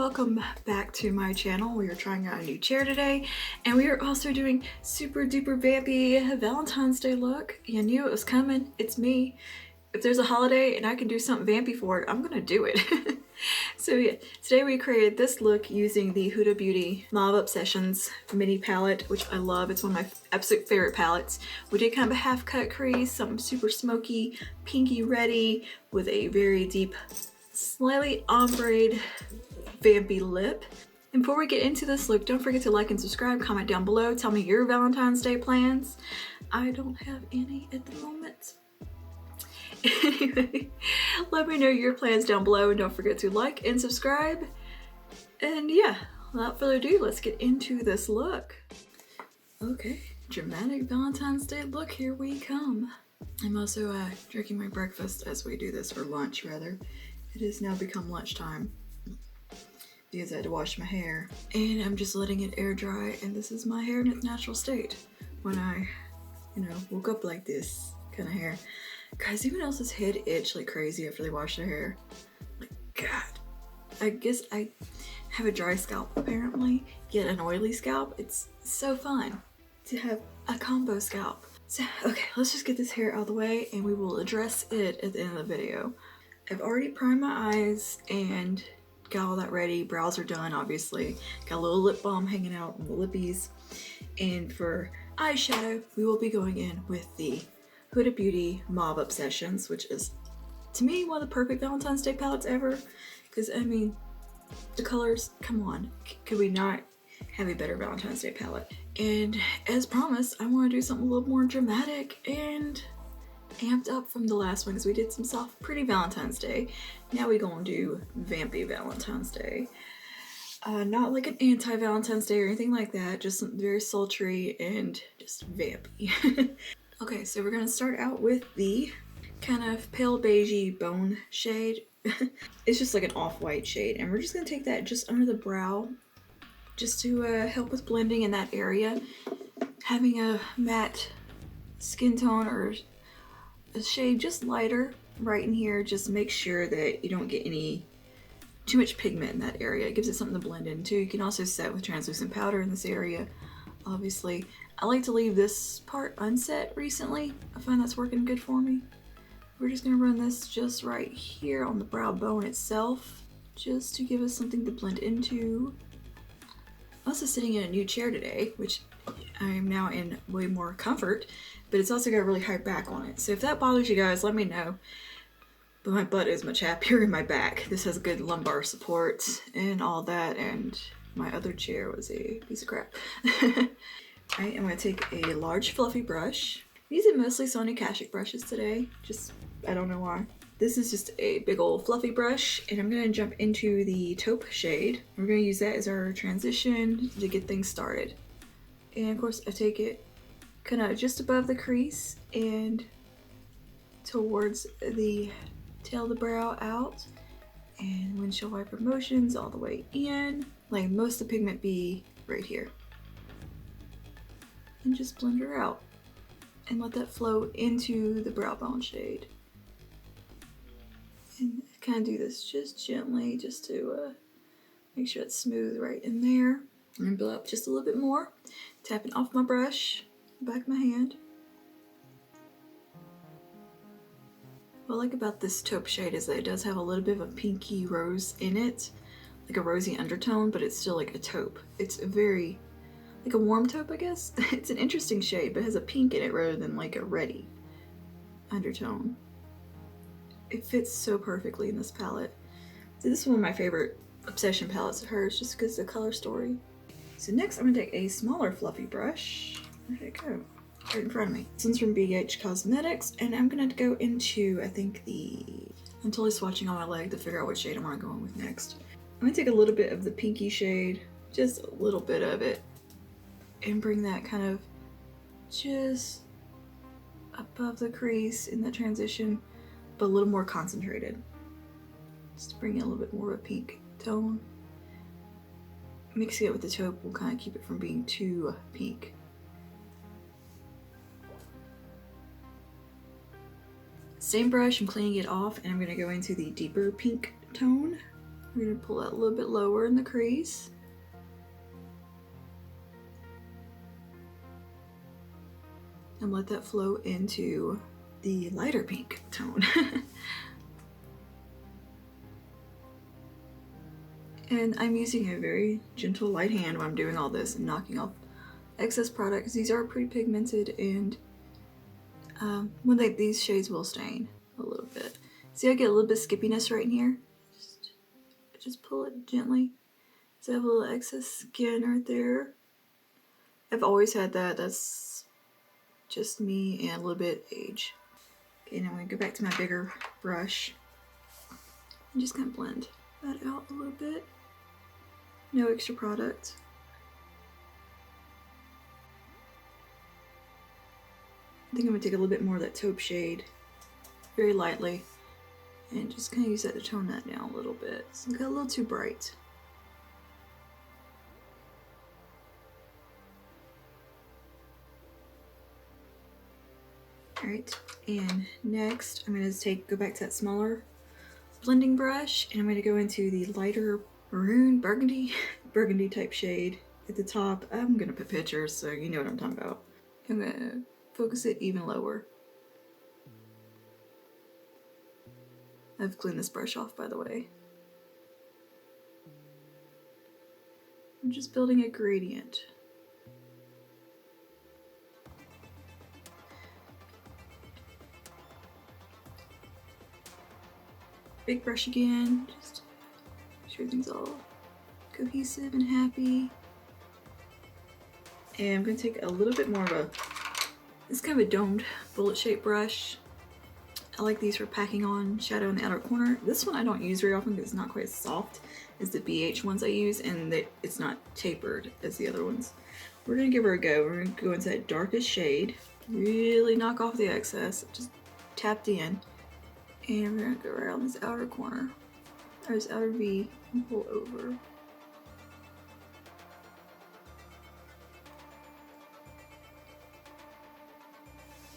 welcome back to my channel. We are trying out a new chair today, and we are also doing super duper vampy Valentine's Day look. You knew it was coming. It's me. If there's a holiday and I can do something vampy for it, I'm gonna do it. So yeah, today we created this look using the Huda Beauty Mauve Obsessions mini palette, which I love. It's one of my absolute favorite palettes. We did kind of a half cut crease, something super smoky, pinky reddy with a very deep, slightly ombre vampy lip. And before we get into this look, don't forget to like and subscribe, comment down below, tell me your Valentine's Day plans. I don't have any at the moment. Anyway, let me know your plans down below and don't forget to like and subscribe. And yeah, without further ado, let's get into this look. Okay, dramatic Valentine's Day look, here we come. I'm also drinking my breakfast as we do this, or lunch rather. It has now become lunchtime because I had to wash my hair. And I'm just letting it air dry, and this is my hair in its natural state when I, woke up like this kind of hair. Guys, anyone else's head itch like crazy after they wash their hair? Like, God. I guess I have a dry scalp apparently, yet an oily scalp. It's so fun to have a combo scalp. So, okay, let's just get this hair out of the way and we will address it at the end of the video. I've already primed my eyes and got all that ready. Brows are done, obviously. Got a little lip balm hanging out on the lippies. And for eyeshadow, we will be going in with the Huda Beauty Mauve Obsessions, which is, to me, one of the perfect Valentine's Day palettes ever. Because, I mean, the colors, come on. Could we not have a better Valentine's Day palette? And as promised, I want to do something a little more dramatic and amped up from the last one, because we did some soft, pretty Valentine's Day. Now we're going to do Vampy Valentine's Day. Not like an anti-Valentine's Day or anything like that, just something very sultry and just vampy. Okay, so we're gonna start out with the kind of pale beigey bone shade. It's just like an off-white shade, and we're just gonna take that just under the brow just to help with blending in that area. Having a matte skin tone or a shade just lighter right in here just make sure that you don't get too much pigment in that area. It gives it something to blend into. You can also set with translucent powder in this area, obviously. I like to leave this part unset recently. I find that's working good for me. We're just gonna run this just right here on the brow bone itself, just to give us something to blend into. I'm also sitting in a new chair today, which I am now in way more comfort, but it's also got a really high back on it. So if that bothers you guys, let me know. But my butt is much happier in my back. This has good lumbar support and all that, and my other chair was a piece of crap. Alright, I'm going to take a large fluffy brush. I'm using mostly Sony Kashuk brushes today, I don't know why. This is just a big old fluffy brush, and I'm going to jump into the taupe shade. We're going to use that as our transition to get things started. And of course I take it kind of just above the crease and towards the tail of the brow out, and windshield wiper motions all the way in, letting most of the pigment be right here. And just blend her out and let that flow into the brow bone shade. And kind of do this just gently, just to make sure it's smooth right in there. And build up just a little bit more, tapping off my brush, back of my hand. What I like about this taupe shade is that it does have a little bit of a pinky rose in it, like a rosy undertone, but it's still like a taupe. It's a very, like a warm taupe, I guess. It's an interesting shade, but it has a pink in it rather than like a reddy undertone. It fits so perfectly in this palette. So this is one of my favorite obsession palettes of hers, just because of the color story. So next I'm going to take a smaller fluffy brush. Where did it go? Right in front of me. This one's from BH Cosmetics, and I'm going to go into, I think I'm totally swatching on my leg to figure out what shade I want to go in with next. I'm going to take a little bit of the pinky shade, just a little bit of it, and bring that kind of just above the crease in the transition, but a little more concentrated. Just to bring in a little bit more of a pink tone. Mixing it with the taupe will kind of keep it from being too pink. Same brush, I'm cleaning it off, and I'm going to go into the deeper pink tone. We're gonna pull that a little bit lower in the crease. And let that flow into the lighter pink tone. And I'm using a very gentle light hand when I'm doing all this and knocking off excess products. These are pretty pigmented, and these shades will stain a little bit. See, I get a little bit of skippiness right in here. Just pull it gently. So I have a little excess skin right there. I've always had that. That's just me and a little bit age. Okay, now I'm gonna go back to my bigger brush and just kind of blend that out a little bit. No extra product. I think I'm gonna take a little bit more of that taupe shade, very lightly, and just kind of use that to tone that down a little bit. So it got a little too bright. Alright, and next I'm going to go back to that smaller blending brush, and I'm going to go into the lighter maroon burgundy type shade at the top. I'm going to put pictures so you know what I'm talking about. I'm going to focus it even lower. I've cleaned this brush off, by the way. I'm just building a gradient. Big brush again, just make sure everything's all cohesive and happy. And I'm going to take a little bit more of it's kind of a domed bullet shaped brush. I like these for packing on shadow in the outer corner. This one I don't use very often because it's not quite as soft as the BH ones I use, and it's not tapered as the other ones. We're going to give her a go. We're going to go into that darkest shade, really knock off the excess, just tapped in. And we're going to go around this outer corner, or this outer V, and pull over.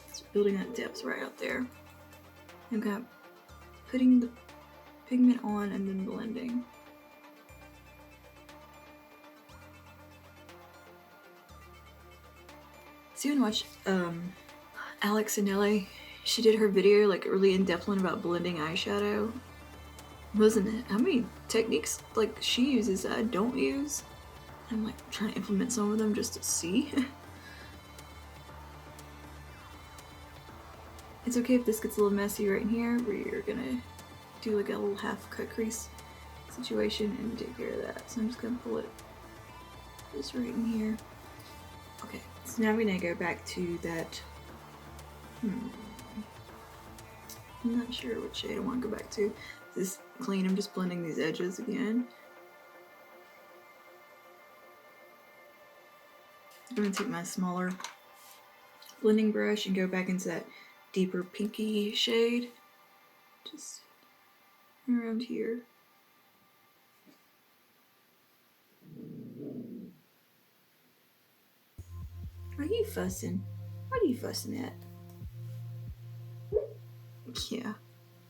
Just building that depth right out there. I'm kind of putting the pigment on and then blending. So you want to watch Alex Anelli? She did her video, like really in-depth one about blending eyeshadow. Wasn't it? How many techniques like she uses that I don't use? I'm like trying to implement some of them just to see. It's okay if this gets a little messy right in here, where you're gonna do like a little half cut crease situation and take care of that. So I'm just gonna pull it just right in here. Okay, so now I'm gonna go back to that. I'm not sure what shade I want to go back to. This clean, I'm just blending these edges again. I'm gonna take my smaller blending brush and go back into that deeper pinky shade, just around here. Are you fussing? What are you fussing at? Yeah,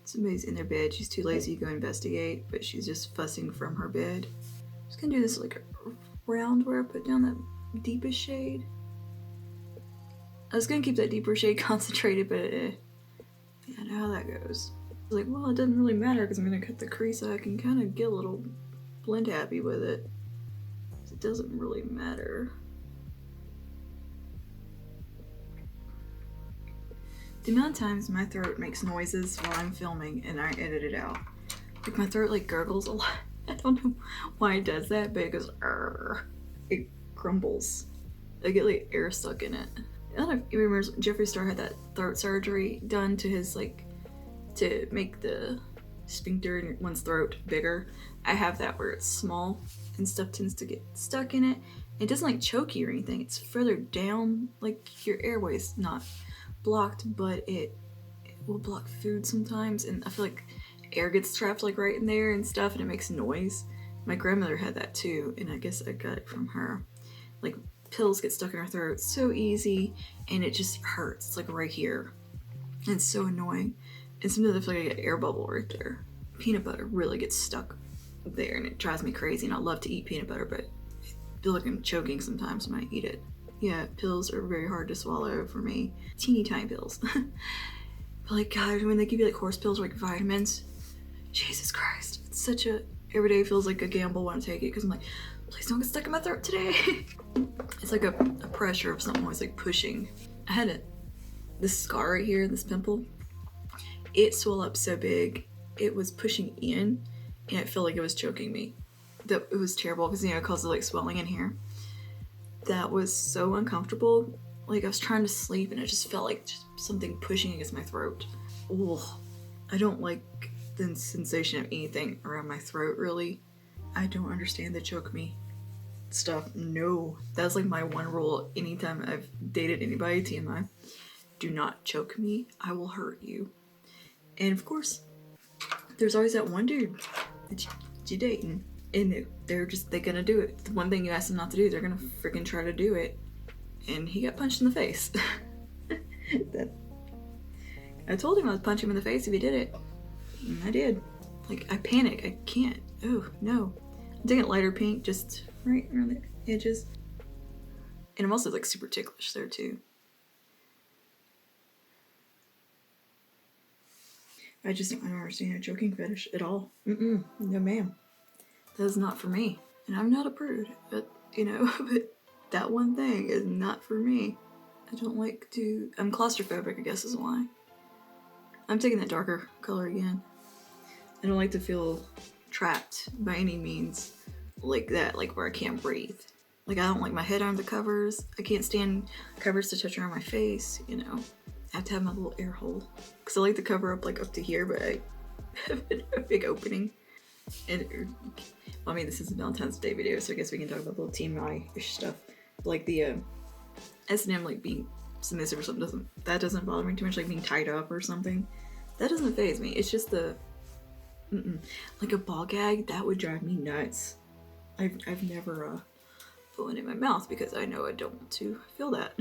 somebody's in their bed. She's too lazy to go investigate, but she's just fussing from her bed. Just gonna do this like around where I put down that deepest shade. I was gonna keep that deeper shade concentrated, but yeah, I know how that goes. I was like, well, it doesn't really matter because I'm gonna cut the crease so I can kind of get a little blend happy with it. It doesn't really matter. The amount of times my throat makes noises while I'm filming and I edit it out. Like my throat like gurgles a lot. I don't know why it does that, but it goes "Arr." It grumbles. I get like air stuck in it. I don't know if you remember Jeffree Star had that throat surgery done to his to make the sphincter in one's throat bigger. I have that where it's small and stuff tends to get stuck in it. It doesn't like choke you or anything. It's further down, like your airway's not blocked, but it will block food sometimes, and I feel like air gets trapped like right in there and stuff, and it makes noise. My grandmother had that too, and I guess I got it from her. Like pills get stuck in her throat so easy, and it just hurts. It's like right here, and it's so annoying. And sometimes I feel like I get an air bubble right there. Peanut butter really gets stuck there, and it drives me crazy. And I love to eat peanut butter, but I feel like I'm choking sometimes when I eat it. Yeah, pills are very hard to swallow for me. Teeny tiny pills. But like, God, when they give you like horse pills or like vitamins, Jesus Christ, it's such a, every day feels like a gamble when I take it, because I'm like, please don't get stuck in my throat today. It's like a pressure of something always like pushing. I had this scar right here, this pimple. It swelled up so big, it was pushing in, and it felt like it was choking me. That it was terrible, because, you know, it causes like swelling in here. That was so uncomfortable. Like, I was trying to sleep and it just felt like just something pushing against my throat. Ugh. I don't like the sensation of anything around my throat, really. I don't understand the choke me stuff. No. That's like my one rule anytime I've dated anybody, TMI. Do not choke me. I will hurt you. And of course, there's always that one dude that you're dating, and they're gonna do it. The one thing you ask them not to do, they're gonna freaking try to do it. And he got punched in the face. I told him I would punch him in the face if he did it. And I did. Like, I panic. I can't. Oh, no. I'm taking it lighter pink, just right around the edges. And I'm also like super ticklish there too. I don't understand a choking fetish at all. No ma'am. That is not for me. And I'm not a prude, but, you know, but that one thing is not for me. I don't like to, I'm claustrophobic, I guess is why. I'm taking that darker color again. I don't like to feel trapped by any means like that, like where I can't breathe. Like, I don't like my head under the covers. I can't stand covers to touch around my face, you know. I have to have my little air hole. Because I like to cover up like up to here, but I have a big opening. And, well, I mean, this is a Valentine's Day video, so I guess we can talk about little TMI-ish stuff. Like the S&M like being submissive or something, doesn't bother me too much, like being tied up or something. That doesn't faze me. It's just the, like a ball gag, that would drive me nuts. I've never put one in my mouth because I know I don't want to feel that.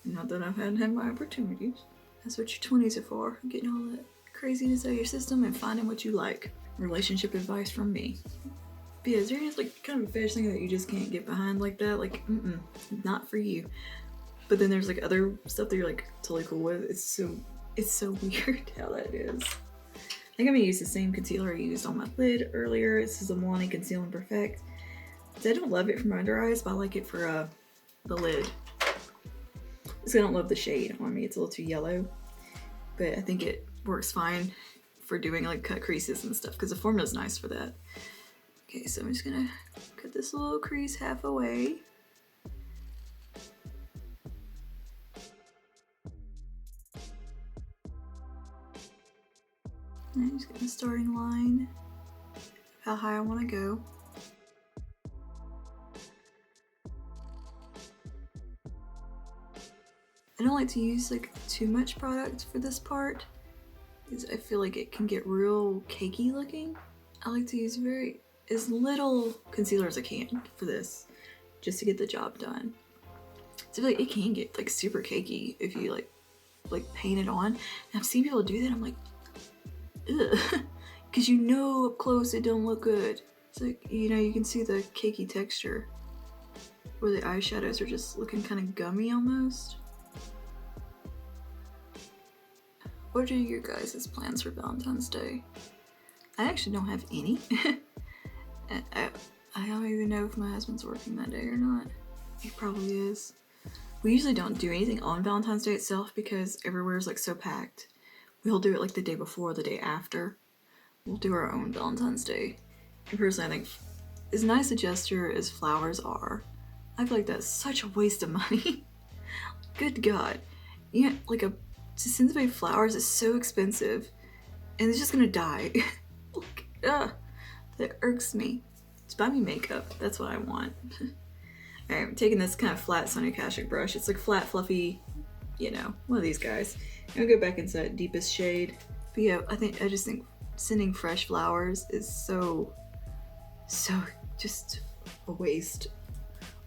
Not that I've had my opportunities. That's what your 20s are for, getting all that craziness out of your system and finding what you like. Relationship advice from me. But yeah, is there any like kind of a fetish thing that you just can't get behind like that? Like, not for you. But then there's like other stuff that you're like totally cool with. It's so weird how that is. I think I'm gonna use the same concealer I used on my lid earlier. This is a Milani Conceal and Perfect. I don't love it for my under eyes, but I like it for the lid. Because I don't love the shade on me. It's a little too yellow. But I think it works fine for doing like cut creases and stuff, because the formula's nice for that. Okay, so I'm just gonna cut this little crease half away. And I'm just getting a starting line, how high I want to go. I don't like to use like too much product for this part, because I feel like it can get real cakey looking. I like to use as little concealer as I can for this, just to get the job done. So I feel like it can get like super cakey if you like paint it on. And I've seen people do that, I'm like, ugh. Because you know up close it don't look good. It's like, you know, you can see the cakey texture where the eyeshadows are just looking kind of gummy almost. What are your guys' plans for Valentine's Day? I actually don't have any. I don't even know if my husband's working that day or not. He probably is. We usually don't do anything on Valentine's Day itself because everywhere's like so packed. We'll do it like the day before or the day after. We'll do our own Valentine's Day. And personally, I think as nice a gesture as flowers are, I feel like that's such a waste of money. Good God. Yeah, like to send somebody flowers is so expensive and it's just gonna die. Like, that irks me. Just buy me makeup. That's what I want. Alright, I'm taking this kind of flat Sonia Kashuk brush. It's like flat, fluffy, you know, one of these guys. I'll go back into that deepest shade. But yeah, I just think sending fresh flowers is so just a waste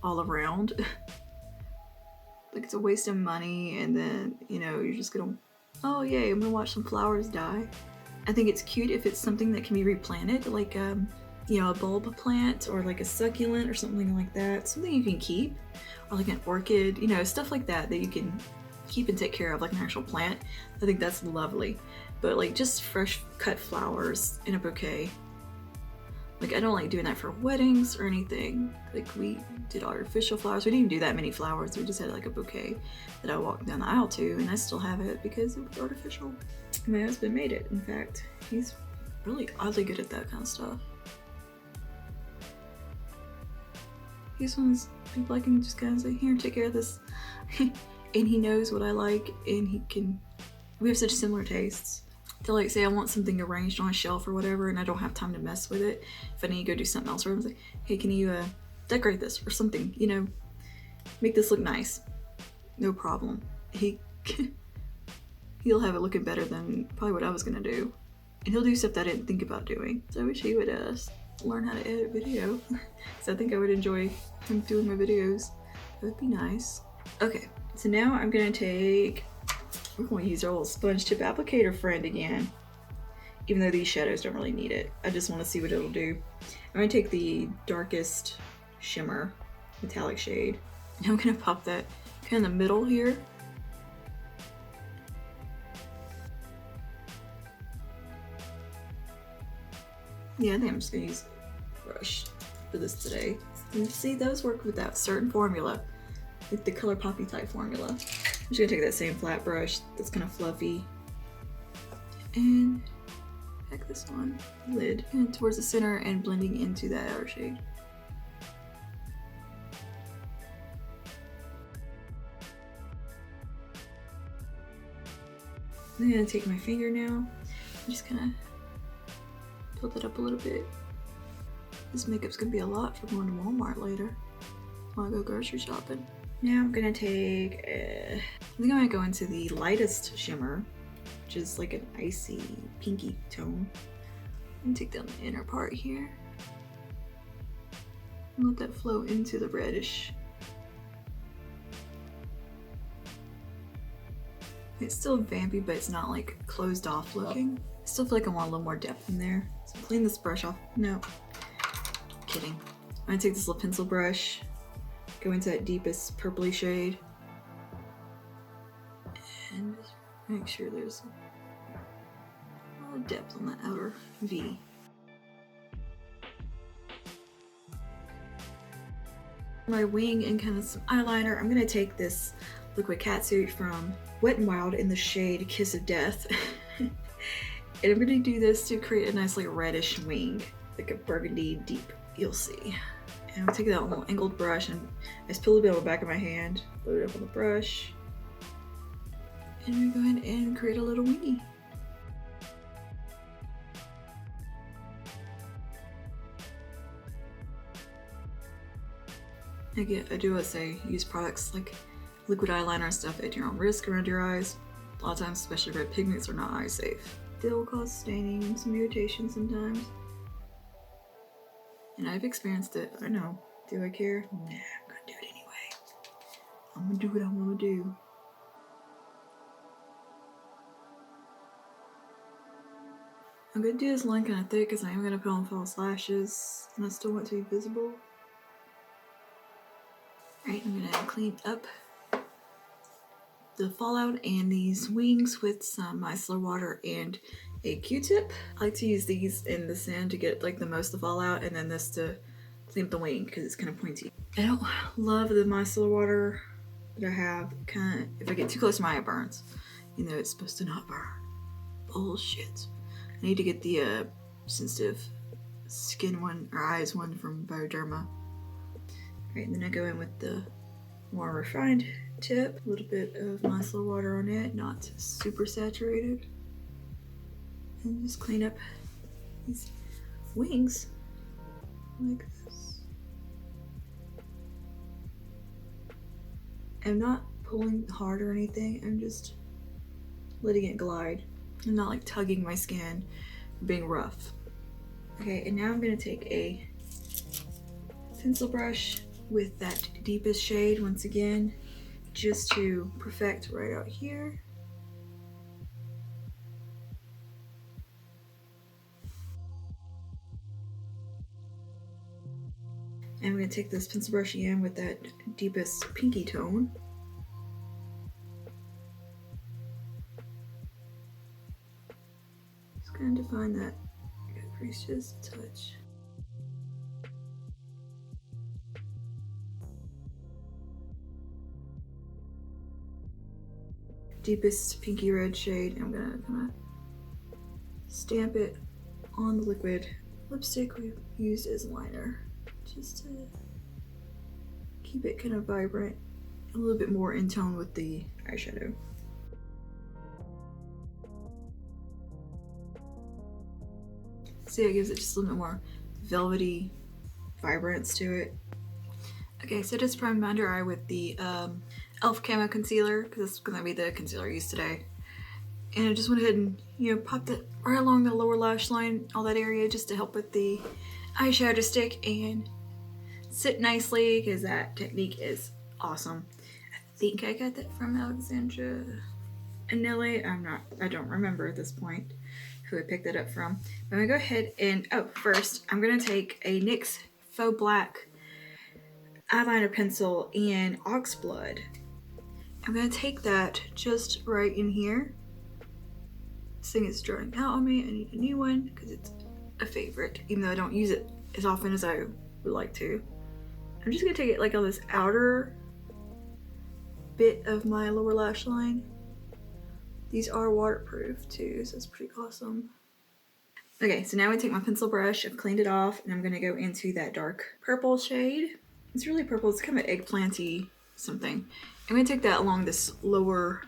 all around. Like, it's a waste of money, and then, you know, you're just gonna, oh yay, I'm gonna watch some flowers die. I think it's cute if it's something that can be replanted, like you know, a bulb plant or like a succulent or something like that, something you can keep, or like an orchid, you know, stuff like that that you can keep and take care of like an actual plant. I think that's lovely. But like just fresh cut flowers in a bouquet, like I don't like doing that for weddings or anything. Like we did artificial flowers. We didn't even do that many flowers. We just had like a bouquet that I walked down the aisle to, and I still have it because it was artificial. My husband made it, in fact. He's really oddly good at that kind of stuff. He's one of those people I can just kind of say, here, take care of this. And he knows what I like, and we have such similar tastes. To like say I want something arranged on a shelf or whatever, and I don't have time to mess with it. If I need to go do something else, or I'm like, hey, can you decorate this or something? You know, make this look nice. No problem. He'll have it looking better than probably what I was gonna do, and he'll do stuff that I didn't think about doing. So I wish he would learn how to edit video, because I think I would enjoy him doing my videos. That would be nice. Okay, so now I'm gonna take. We're going to use our little sponge tip applicator friend again. Even though these shadows don't really need it. I just want to see what it'll do. I'm going to take the darkest shimmer metallic shade. And I'm going to pop that kind of in the middle here. Yeah, I think I'm just going to use a brush for this today. And see, those work with that certain formula. Like the Color Poppy type formula. I'm just gonna take that same flat brush that's kind of fluffy and back this one, lid, and towards the center and blending into that outer shade. I'm gonna take my finger now and just kind of build it up a little bit. This makeup's gonna be a lot for going to Walmart later while I go grocery shopping. Now I'm gonna take, I think I'm gonna go into the lightest shimmer, which is like an icy pinky tone. And take down the inner part here. And let that flow into the reddish. It's still vampy, but it's not like closed off looking. I still feel like I want a little more depth in there. So clean this brush off. No, kidding. I'm gonna take this little pencil brush, go into that deepest purpley shade, and just make sure there's a lot of depth on that outer V. My wing and kind of some eyeliner, I'm gonna take this liquid catsuit from Wet n Wild in the shade Kiss of Death. And I'm gonna do this to create a nice like reddish wing, like a burgundy deep, you'll see. And I'm gonna take that little angled brush and I just pull a bit on the back of my hand, load it up on the brush, and we go ahead and create a little wingy. Again, I do always say use products like liquid eyeliner and stuff at your own risk around your eyes. A lot of times, especially red pigments, are not eye safe. They'll cause staining and some irritation sometimes. And I've experienced it, I know. Do I care? Nah, I'm gonna do it anyway. I'm gonna do what I wanna do. I'm gonna do this line kind of thick because I am gonna put on false lashes and I still want to be visible. Alright, I'm gonna clean up the fallout and these wings with some micellar water and a Q-tip. I like to use these in the sand to get like the most of the fallout, and then this to clean up the wing because it's kind of pointy. I don't love the micellar water that I have. Kind of, if I get too close to my eye, it burns. You know it's supposed to not burn. Bullshit. I need to get the sensitive skin one or eyes one from Bioderma. Alright, and then I go in with the more refined tip, a little bit of micellar water on it, not super saturated, and just clean up these wings like this. I'm not pulling hard or anything, I'm just letting it glide. I'm not like tugging my skin, being rough. Okay, and now I'm gonna take a pencil brush with that deepest shade once again, just to perfect right out here. And I'm gonna take this pencil brush again with that deepest pinky tone. Just gonna define that crease just a touch. Deepest pinky red shade. I'm gonna kind of stamp it on the liquid lipstick we used as liner, just to keep it kind of vibrant, a little bit more in tone with the eyeshadow. See, it gives it just a little bit more velvety vibrance to it. Okay, so just primed my under eye with the e.l.f. Camo Concealer, because this is going to be the concealer I used today. And I just went ahead and, you know, popped it right along the lower lash line, all that area, just to help with the eyeshadow stick and sit nicely, because that technique is awesome. I think I got that from Alexandra Anelli. I don't remember at this point who I picked that up from. But I'm gonna go ahead and, first I'm gonna take a NYX Faux Black eyeliner pencil in Oxblood. I'm gonna take that just right in here. This thing is drying out on me. I need a new one because it's a favorite, even though I don't use it as often as I would like to. I'm just gonna take it like on this outer bit of my lower lash line. These are waterproof too, so it's pretty awesome. Okay, so now I take my pencil brush, I've cleaned it off, and I'm gonna go into that dark purple shade. It's really purple, it's kind of eggplanty something. I'm gonna take that along this lower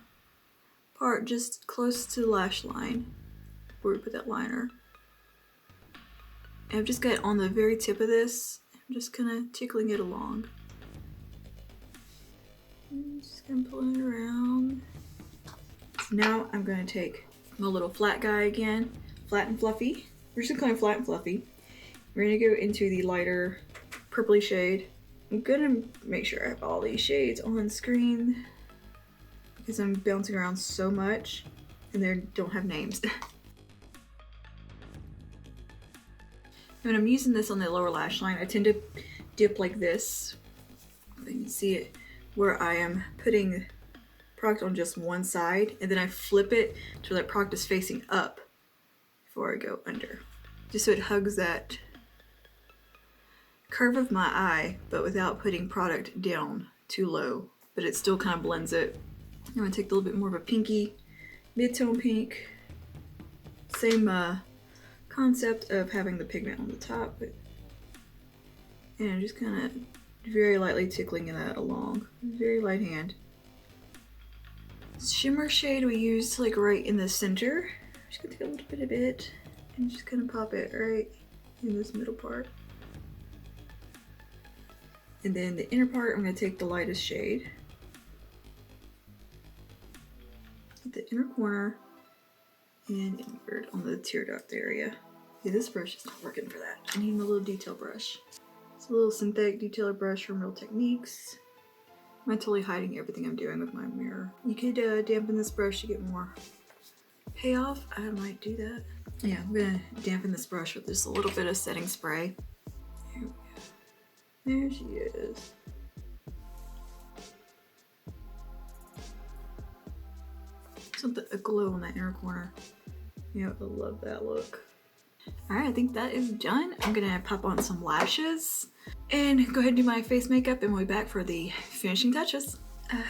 part, just close to the lash line, where we put that liner. And I've just got it on the very tip of this. I'm just kind of tickling it along. I'm just gonna pull it around. So now I'm gonna take my little flat guy again, flat and fluffy. We're just gonna call him flat and fluffy. We're gonna go into the lighter purpley shade. I'm gonna make sure I have all these shades on screen because I'm bouncing around so much and they don't have names. When I'm using this on the lower lash line, I tend to dip like this. You can see it where I am putting product on just one side, and then I flip it to where that product is facing up before I go under. Just so it hugs that curve of my eye, but without putting product down too low. But it still kind of blends it. I'm gonna take a little bit more of a pinky, mid-tone pink. Same concept of having the pigment on the top, but, and I'm just kind of very lightly tickling that along. Very light hand. Shimmer shade we used like right in the center. I'm just gonna take a little bit of it and just kind of pop it right in this middle part. And then the inner part, I'm gonna take the lightest shade. At the inner corner and invert on the tear duct area. Okay, this brush is not working for that. I need a little detail brush. It's a little synthetic detailer brush from Real Techniques. I'm totally hiding everything I'm doing with my mirror. You could dampen this brush to get more payoff. I might do that. Yeah, I'm gonna dampen this brush with just a little bit of setting spray. There we go. There she is. Something, a glow on that inner corner. Yeah, I love that look. Alright, I think that is done. I'm gonna pop on some lashes and go ahead and do my face makeup, and we'll be back for the finishing touches.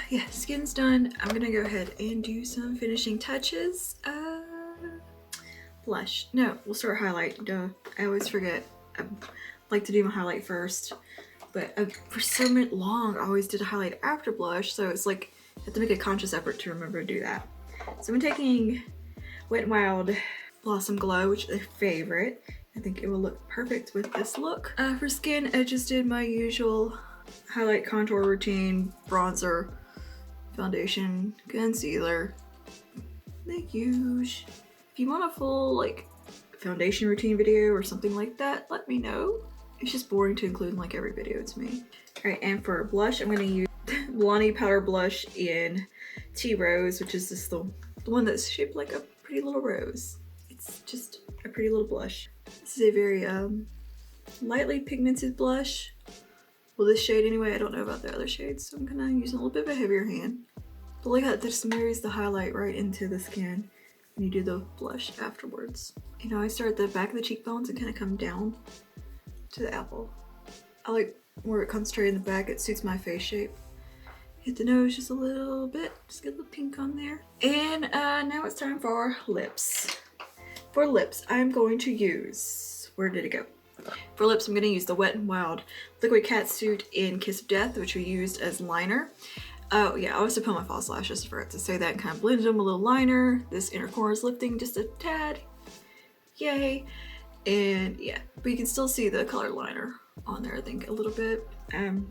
Yeah, skin's done. I'm gonna go ahead and do some finishing touches. Blush. No, we'll start highlight. Duh. I always forget. I like to do my highlight first, but for so long I always did a highlight after blush, so it's like I have to make a conscious effort to remember to do that. So I'm taking Wet n Wild Blossom Glow, which is a favorite. I think it will look perfect with this look. For skin, I just did my usual highlight contour routine, bronzer, foundation, concealer, the huge. If you want a full like foundation routine video or something like that, let me know. It's just boring to include in like every video to me. Alright, and for blush, I'm gonna use Milani Powder Blush in Tea Rose, which is just the one that's shaped like a pretty little rose. It's just a pretty little blush. This is a very lightly pigmented blush. Well, this shade anyway, I don't know about the other shades, so I'm kind of using a little bit of a heavier hand. But like how this marries the highlight right into the skin and you do the blush afterwards. You know, I start at the back of the cheekbones and kind of come down to the apple. I like where it comes straight in the back, it suits my face shape. Hit the nose just a little bit, just get a little pink on there. And now it's time for lips. For lips, I'm going to use, where did it go? For lips, I'm going to use the Wet n Wild Liquid Catsuit in Kiss of Death, which we used as liner. Oh yeah, I also put my false lashes, I forgot to say that, and kind of blended them with a little liner. This inner corner is lifting just a tad. Yay. And yeah, but you can still see the color liner on there, I think, a little bit.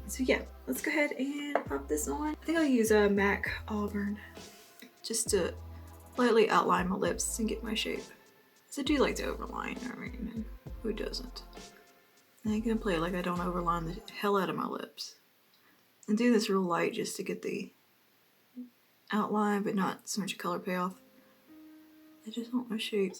So yeah, let's go ahead and pop this on. I think I'll use a MAC Auburn just to lightly outline my lips and get my shape. So I do like to overline, I mean, who doesn't? And I'm gonna play like I don't overline the hell out of my lips. And do this real light just to get the outline, but not so much color payoff. I just want my shape.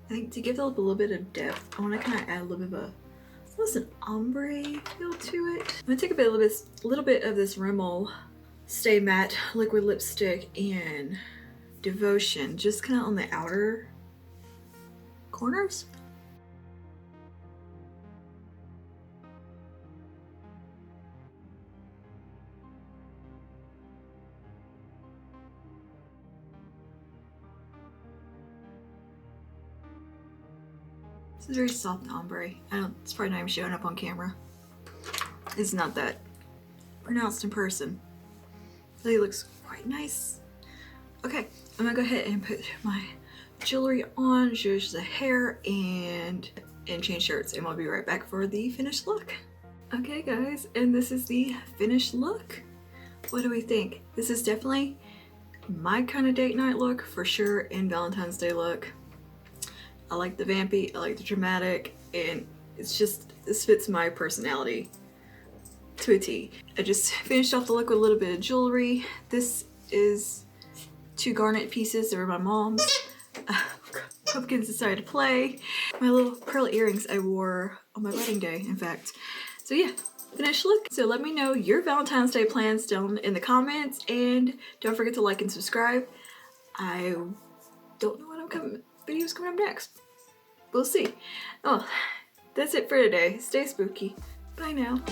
I think to give the lip a little bit of depth, I want to kind of add a little bit of a, almost an ombre feel to it. I'm gonna take a little bit of this Rimmel Stay Matte liquid lipstick in Devotion, just kind of on the outer corners. This is very soft ombre. It's probably not even showing up on camera. It's not that pronounced in person. I think it looks quite nice. Okay, I'm gonna go ahead and put my jewelry on, zhuzh the hair, and change shirts, and we'll be right back for the finished look. Okay guys, and this is the finished look. What do we think? This is definitely my kind of date night look for sure, and Valentine's Day look. I like the vampy, I like the dramatic, and it's just, this fits my personality to a T. I just finished off the look with a little bit of jewelry. This is 2 garnet pieces, they were my mom's. Pumpkins decided to play. My little pearl earrings I wore on my wedding day, in fact. So yeah, finished look. So let me know your Valentine's Day plans down in the comments, and don't forget to like and subscribe. I don't know what videos coming up next. We'll see. Oh, that's it for today. Stay spooky. Bye now.